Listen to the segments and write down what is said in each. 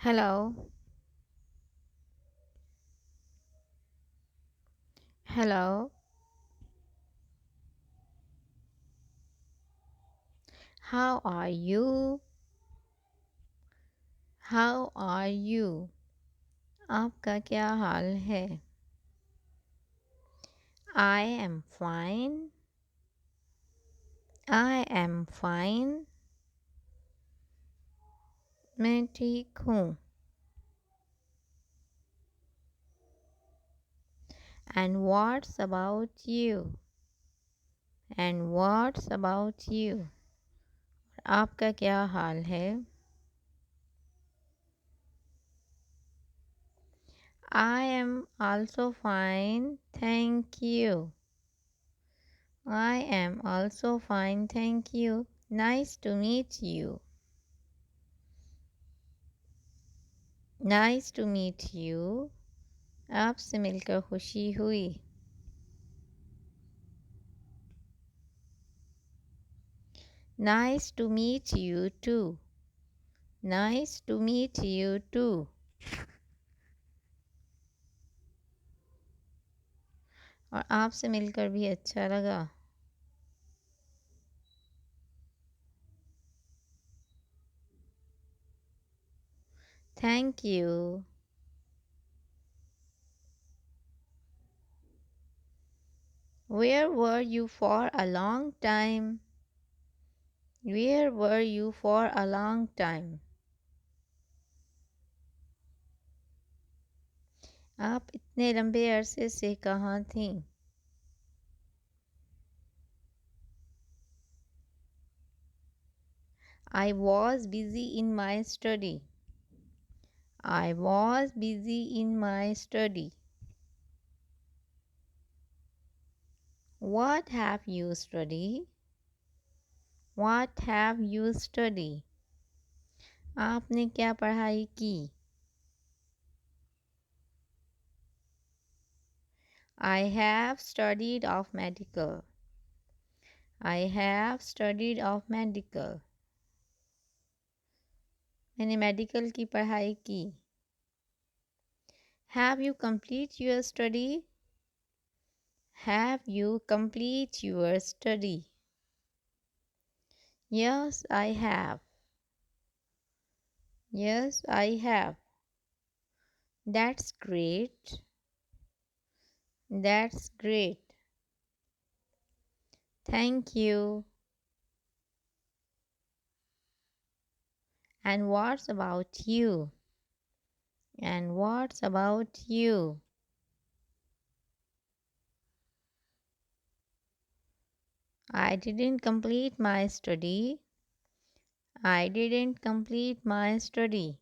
Hello, hello. How are you? How are you? आपका क्या हाल है? I am fine. I am fine. मैं ठीक हूँ. And what's about you? And what's about you? आपका क्या हाल है? I am also fine, thank you. I am also fine, thank you. Nice to meet you. Nice to meet you. आपसे मिलकर खुशी हुई. Nice to meet you too. Nice to meet you too. और आपसे मिलकर भी अच्छा लगा. Thank you. Where were you for a long time? Where were you for a long time? आप इतने लंबे अरसे से कहाँ थीं? I was busy in my study. I was busy in my study. What have you studied? What have you studied? आपने क्या पढ़ाई की? I have studied of medical. I have studied of medical. मैंने मेडिकल की पढ़ाई की. Have you complete your study? Have you complete your study? Yes, I have. Yes, I have. That's great. That's great. Thank you. And what's about you? And what's about you? I didn't complete my study. I didn't complete my study.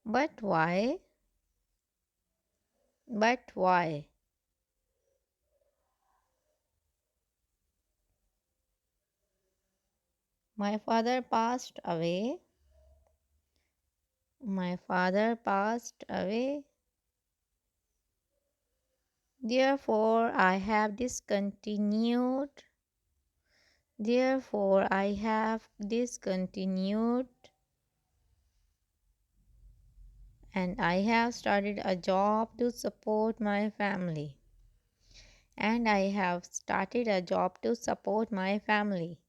But why? But why? My father passed away. My father passed away. Therefore, I have discontinued. Therefore, I have discontinued. And I have started a job to support my family. And I have started a job to support my family.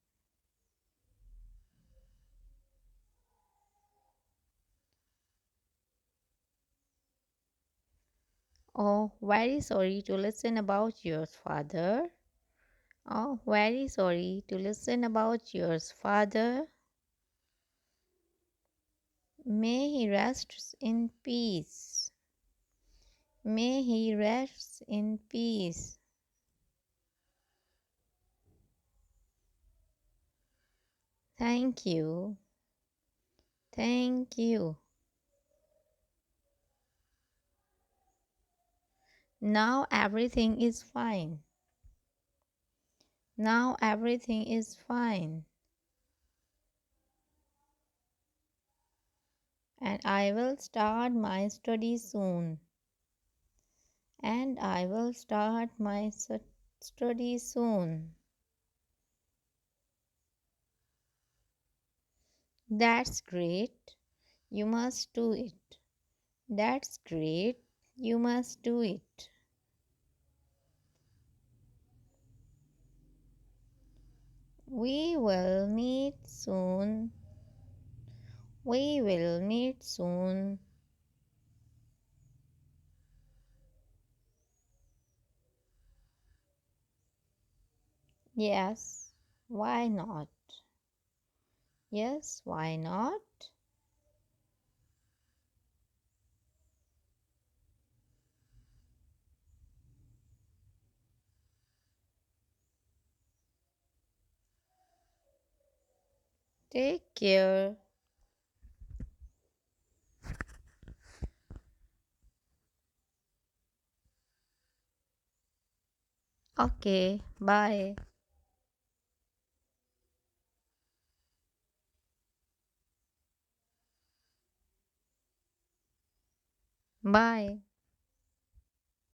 Oh, very sorry to listen about your father. Oh, very sorry to listen about your father. May he rest in peace. May he rest in peace. Thank you. Thank you. Now everything is fine. Now everything is fine. And I will start my study soon. And I will start my study soon. That's great. You must do it. That's great. You must do it. We will meet soon. We will meet soon. Yes, why not? Yes, why not? Take care. Okay, bye. Bye.